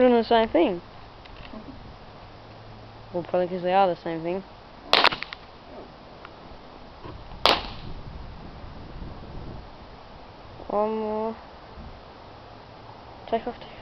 we're doing the same thing. Well, probably because they are the same thing. One more. Take off.